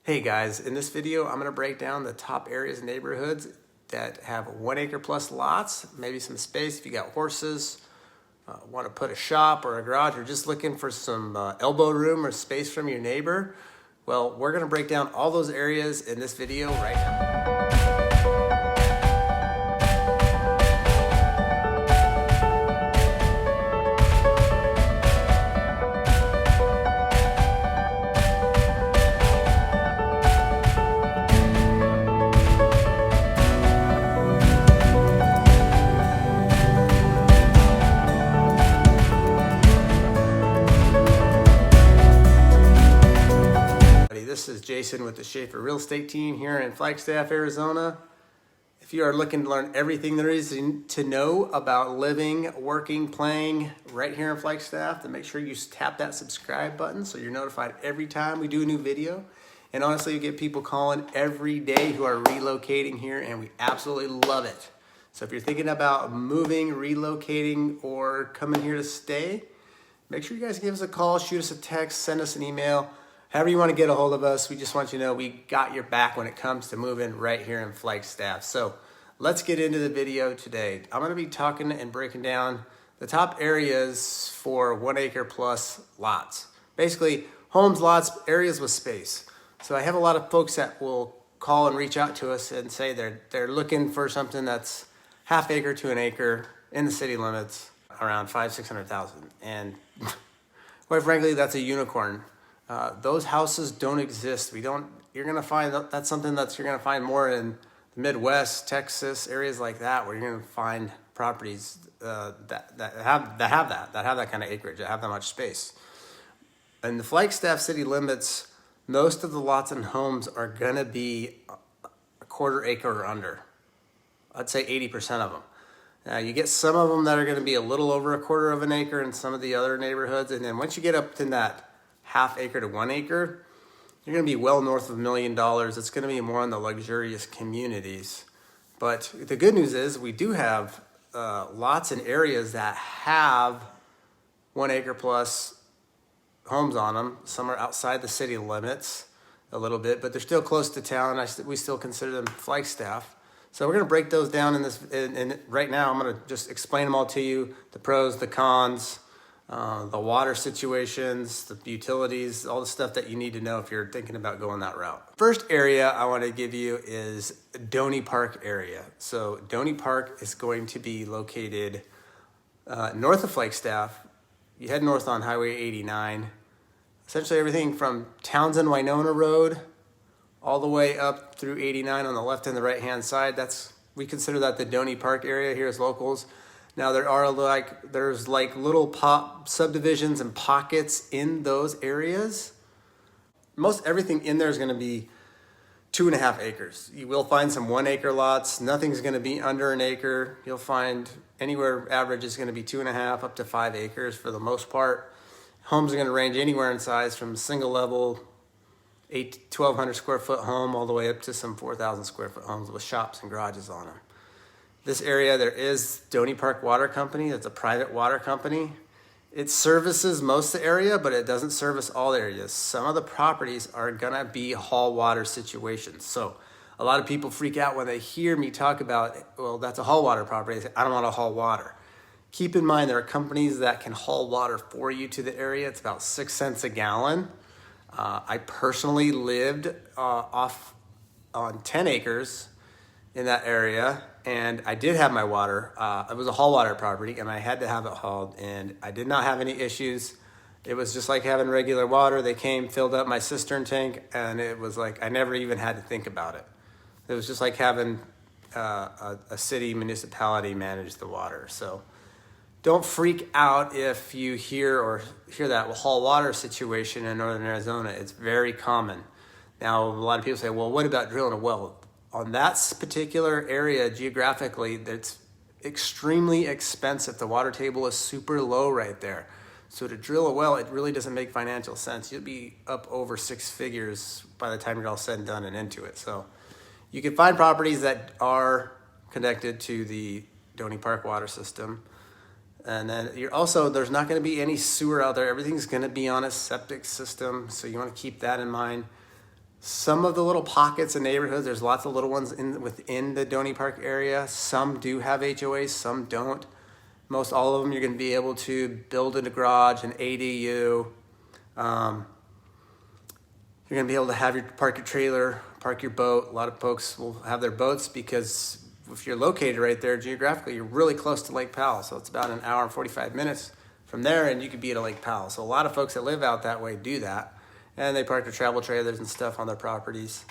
Hey guys, in this video I'm going to break down the top areas and neighborhoods that have 1 acre plus lots, maybe some space if you got horses, want to put a shop or a garage, or just looking for some elbow room or space from your neighbor. Well, we're going to break down all those areas in this video right now. This is Jason with the Shafor real estate team here in Flagstaff, Arizona. If you are looking to learn everything there is to know about living, working, playing right here in Flagstaff, then make sure you tap that subscribe button so you're notified every time we do a new video. And honestly, you get people calling every day who are relocating here, and we absolutely love it. So if you're thinking about moving, relocating, or coming here to stay, make sure you guys give us a call, shoot us a text, send us an email. However you want to get a hold of us, we just want you to know we got your back when it comes to moving right here in Flagstaff. So let's get into the video today. I'm going to be talking and breaking down the top areas for 1 acre plus lots. Basically, homes, lots, areas with space. So I have a lot of folks that will call and reach out to us and say they're looking for something that's half acre to an acre in the city limits, around 500,000-600,000. And quite frankly, that's a unicorn. Those houses don't exist. You're going to find that's something that you're going to find more in the Midwest, Texas, areas like that, where you're going to find properties that have that kind of acreage, that have that much space. In the Flagstaff city limits, most of the lots and homes are going to be a quarter acre or under. I'd say 80% of them. Now, you get some of them that are going to be a little over a quarter of an acre in some of the other neighborhoods, and then once you get up to that half acre to 1 acre, you're going to be well north of $1 million. It's going to be more in the luxurious communities. But the good news is we do have lots and areas that have 1 acre plus homes on them. Some are outside the city limits a little bit, but they're still close to town. We still consider them Flagstaff. So we're going to break those down in this. And right now, I'm going to just explain them all to you: the pros, the cons, the water situations, the utilities, all the stuff that you need to know if you're thinking about going that route. First area I want to give you is DONEY Park area. So DONEY Park is going to be located north of Flagstaff. You head north on Highway 89. Essentially everything from Townsend Winona Road all the way up through 89 on the left and the right hand side. We consider that the DONEY Park area here as locals. Now there's little pop subdivisions and pockets in those areas. Most everything in there is going to be 2.5 acres. You will find some 1 acre lots. Nothing's going to be under an acre. You'll find anywhere average is going to be 2.5 up to 5 acres for the most part. Homes are going to range anywhere in size from single level 1,200 square foot home all the way up to some 4,000 square foot homes with shops and garages on them. This area, there is DONEY Park Water Company. It's a private water company. It services most of the area, but it doesn't service all areas. Some of the properties are gonna be haul water situations. So a lot of people freak out when they hear me talk about, well, that's a haul water property. They say, I don't want to haul water. Keep in mind, there are companies that can haul water for you to the area. It's about 6 cents a gallon. I personally lived off on 10 acres in that area, and I did have my water. It was a haul water property, and I had to have it hauled, and I did not have any issues. It was just like having regular water. They came, filled up my cistern tank, and it was like I never even had to think about it. It was just like having a city municipality manage the water. So don't freak out if you hear that haul water situation in northern Arizona. It's very common. Now, a lot of people say, well, what about drilling a well? On that particular area geographically, that's extremely expensive. The water table is super low right there. So to drill a well, it really doesn't make financial sense. You'll be up over 6 figures by the time you're all said and done and into it. So you can find properties that are connected to the DONEY Park water system. And then there's not going to be any sewer out there. Everything's going to be on a septic system. So you want to keep that in mind. Some of the little pockets and neighborhoods, there's lots of little ones within the DONEY Park area. Some do have HOAs, some don't. Most all of them, you're going to be able to build in a garage, an ADU. You're going to be able to park your trailer, park your boat. A lot of folks will have their boats because if you're located right there geographically, you're really close to Lake Powell. So it's about an hour and 45 minutes from there, and you could be at a Lake Powell. So a lot of folks that live out that way do that. And they park their travel trailers and stuff on their properties.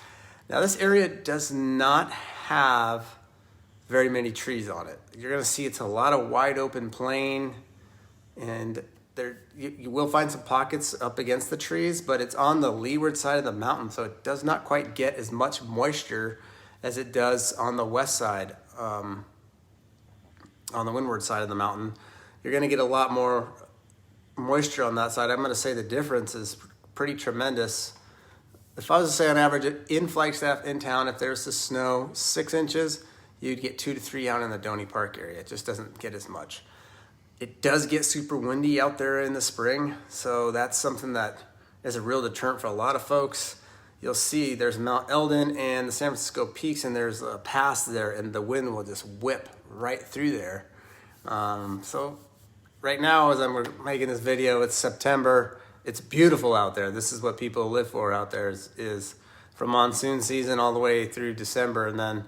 Now this area does not have very many trees on it. You're gonna see it's a lot of wide open plain, and you will find some pockets up against the trees, but it's on the leeward side of the mountain, so it does not quite get as much moisture as it does on the west side, on the windward side of the mountain. You're gonna get a lot more moisture on that side. I'm gonna say the difference is pretty tremendous. If I was to say on average in Flagstaff, in town, if there's the snow 6 inches, you'd get 2 to 3 out in the DONEY Park area. It just doesn't get as much. It does get super windy out there in the spring, so that's something that is a real deterrent for a lot of folks. You'll see there's Mount Eldon and the San Francisco Peaks, and there's a pass there, and the wind will just whip right through there. So right now, as I'm making this video, it's September. It's beautiful out there. This is what people live for out there is from monsoon season all the way through December. And then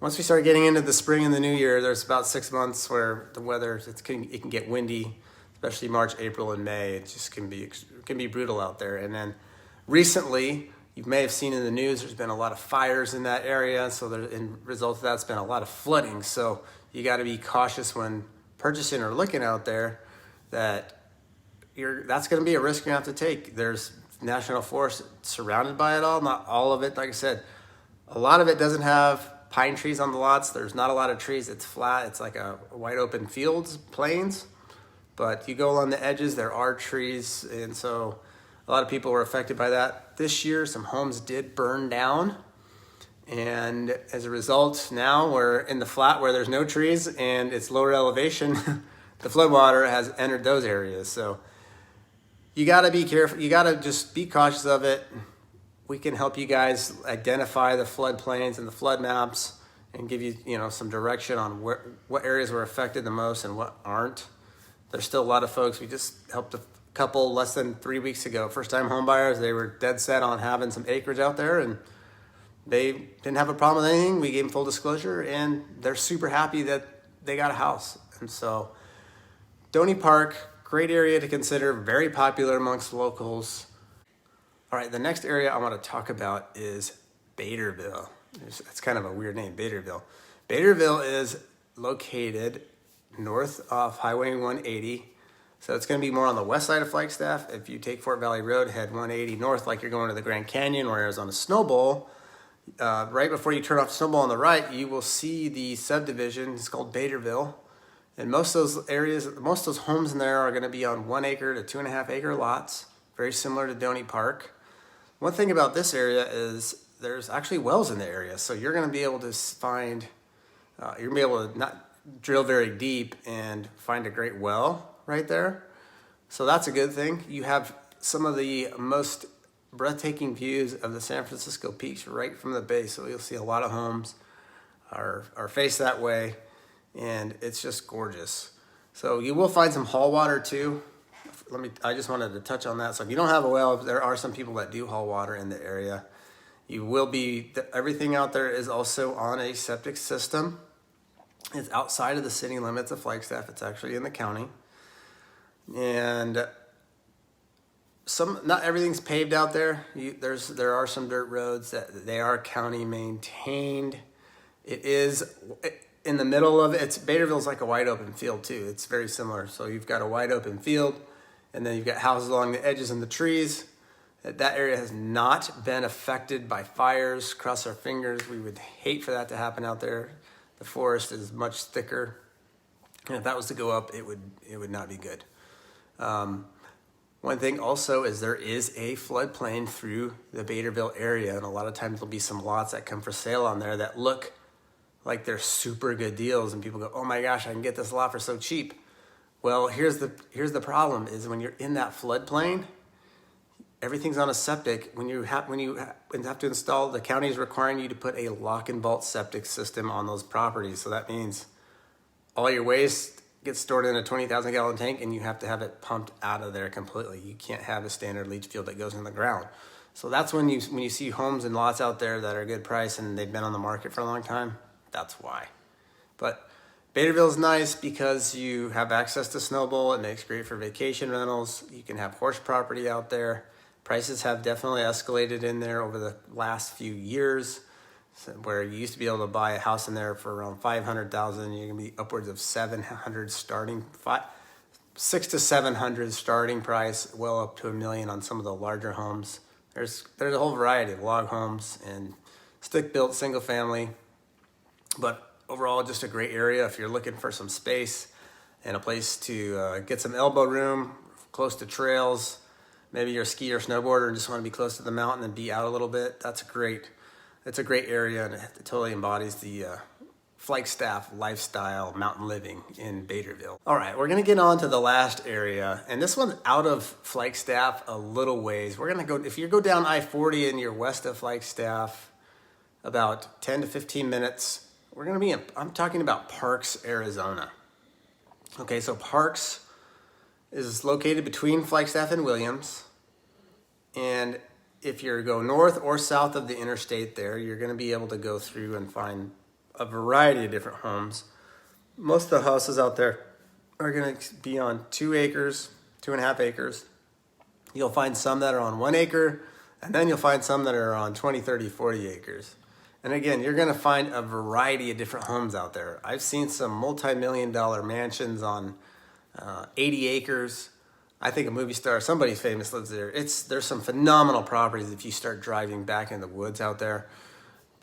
once we start getting into the spring and the new year, there's about 6 months where the weather, it can get windy, especially March, April, and May. It just can be brutal out there. And then recently, you may have seen in the news, there's been a lot of fires in that area. So in result of that, it's been a lot of flooding. So you got to be cautious when purchasing or looking out there that that's going to be a risk you have to take. There's national forest surrounded by it all. Not all of it, like I said. A lot of it doesn't have pine trees on the lots. There's not a lot of trees. It's flat. It's like a wide open fields, plains. But you go along the edges, there are trees. And so a lot of people were affected by that. This year, some homes did burn down. And as a result, now we're in the flat where there's no trees and it's lower elevation. The floodwater has entered those areas. So you got to be careful. You got to just be cautious of it. We can help you guys identify the floodplains and the flood maps and give you, some direction on what areas were affected the most and what aren't. There's still a lot of folks. We just helped a couple less than 3 weeks ago. First-time home buyers. They were dead set on having some acreage out there, and they didn't have a problem with anything. We gave them full disclosure, and they're super happy that they got a house. And so DONEY Park, great area to consider, very popular amongst locals. All right, the next area I want to talk about is BADERVILLE. That's kind of a weird name, BADERVILLE. BADERVILLE is located north of Highway 180. So it's going to be more on the west side of Flagstaff. If you take Fort Valley Road, head 180 north like you're going to the Grand Canyon or Arizona Snowbowl. Right before you turn off Snowbowl on the right, you will see the subdivision. It's called BADERVILLE. And most of those areas, most of those homes in there are going to be on 1 acre to 2.5 acre lots, very similar to DONEY Park. One thing about this area is there's actually wells in the area. So you're going to be able to find, you're going to be able to not drill very deep and find a great well right there. So that's a good thing. You have some of the most breathtaking views of the San Francisco Peaks right from the base. So you'll see a lot of homes are faced that way. And it's just gorgeous. So you will find some haul water too. I just wanted to touch on that. So if you don't have a well, there are some people that do haul water in the area. You will be, everything out there is also on a septic system. It's outside of the city limits of Flagstaff. It's actually in the county. And not everything's paved out there. There are some dirt roads that they are county maintained. It is in the middle of it. BADERVILLE's like a wide open field too. It's very similar. So you've got a wide open field, and then you've got houses along the edges and the trees. That area has not been affected by fires. Cross our fingers. We would hate for that to happen out there. The forest is much thicker, and if that was to go up, it would not be good. One thing also is there is a floodplain through the BADERVILLE area, and a lot of times there'll be some lots that come for sale on there that look like they're super good deals, and people go, oh my gosh, I can get this lot for so cheap. Well, here's the problem is when you're in that floodplain, everything's on a septic. When you have to install, the county is requiring you to put a lock and bolt septic system on those properties. So that means all your waste gets stored in a 20,000 gallon tank, and you have to have it pumped out of there completely. You can't have a standard leach field that goes in the ground. So that's when you see homes and lots out there that are a good price and they've been on the market for a long time. That's why. But BADERVILLE is nice because you have access to Snowball. It makes great for vacation rentals. You can have horse property out there. Prices have definitely escalated in there over the last few years, where you used to be able to buy a house in there for around $500,000. You're gonna be upwards of $700 starting, $600 to $700 starting price, well up to $1 million on some of the larger homes. There's a whole variety of log homes and stick-built single family, but overall just a great area if you're looking for some space and a place to get some elbow room, close to trails. Maybe you're a skier or snowboarder and just want to be close to the mountain and be out a little bit. It's a great area, and it totally embodies the Flagstaff lifestyle, mountain living in BADERVILLE. All right, we're gonna get on to the last area, and this one's out of Flagstaff a little ways. We're gonna go, if you go down I-40 and you're west of Flagstaff, about 10 to 15 minutes, we're gonna be I'm talking about Parks, Arizona. Okay, so Parks is located between Flagstaff and Williams, and if you go north or south of the interstate there, you're going to be able to go through and find a variety of different homes. Most of the houses out there are going to be on 2 acres, 2.5 acres. You'll find some that are on 1 acre, and then you'll find some that are on 20, 30, 40 acres. And again, you're going to find a variety of different homes out there. I've seen some multi-million-dollar mansions on 80 acres. I think a movie star, somebody famous lives there. There's some phenomenal properties if you start driving back in the woods out there.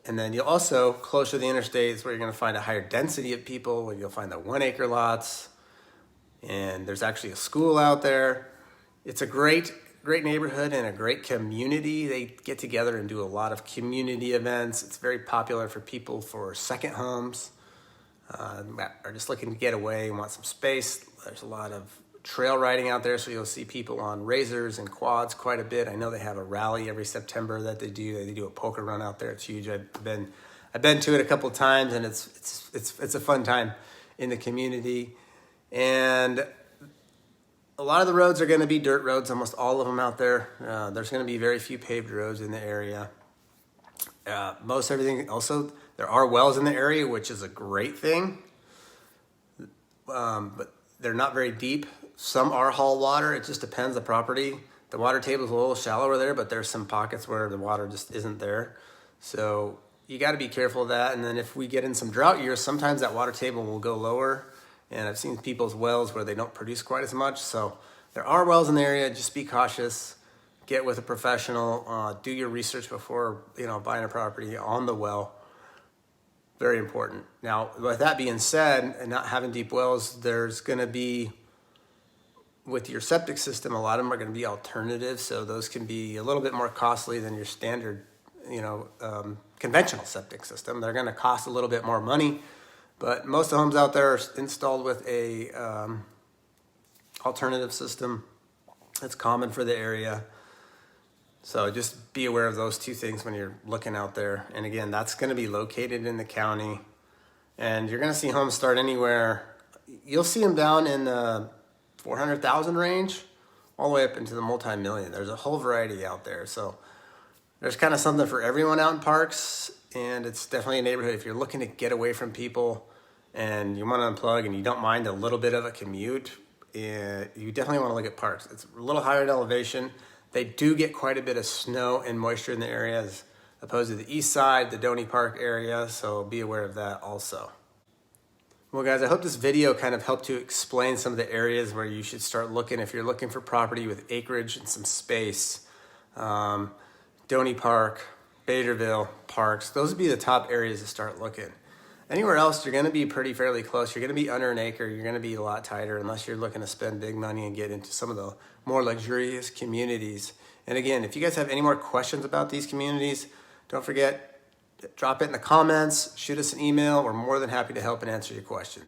And then you'll also, closer to the interstates, where you're going to find a higher density of people, where you'll find the 1 acre lots. And there's actually a school out there. It's a great neighborhood and a great community. They get together and do a lot of community events. It's very popular for people for second homes, that are just looking to get away and want some space. There's a lot of trail riding out there, so you'll see people on razors and quads quite a bit. I know they have a rally every September that they do. They do a poker run out there. It's huge. I've been to it a couple of times, and it's a fun time in the community. And a lot of the roads are going to be dirt roads, almost all of them out there. There's going to be very few paved roads in the area. Most everything, also, there are wells in the area, which is a great thing. But they're not very deep. Some are haul water. It just depends the property. The water table is a little shallower there, but there's some pockets where the water just isn't there. So you got to be careful of that. And then if we get in some drought years, sometimes that water table will go lower. And I've seen people's wells where they don't produce quite as much. So there are wells in the area. Just be cautious. Get with a professional. Do your research before buying a property on the well. Very important. Now, with that being said, and not having deep wells, there's going to be, with your septic system, a lot of them are going to be alternatives. So those can be a little bit more costly than your standard, conventional septic system. They're going to cost a little bit more money, but most of the homes out there are installed with a alternative system. It's common for the area. So just be aware of those two things when you're looking out there. And again, that's going to be located in the county. And you're going to see homes start anywhere. You'll see them down in the 400,000 range, all the way up into the multi-million. There's a whole variety out there. So there's kind of something for everyone out in Parks. And it's definitely a neighborhood. If you're looking to get away from people and you want to unplug and you don't mind a little bit of a commute, you definitely want to look at Parks. It's a little higher in elevation. They do get quite a bit of snow and moisture in the area as opposed to the east side, the DONEY Park area, so be aware of that also. Well guys, I hope this video kind of helped to explain some of the areas where you should start looking if you're looking for property with acreage and some space. DONEY Park, BADERVILLE, Parks, those would be the top areas to start looking. Anywhere else, you're going to be fairly close. You're going to be under an acre. You're going to be a lot tighter unless you're looking to spend big money and get into some of the more luxurious communities. And again, if you guys have any more questions about these communities, don't forget, drop it in the comments, shoot us an email. We're more than happy to help and answer your questions.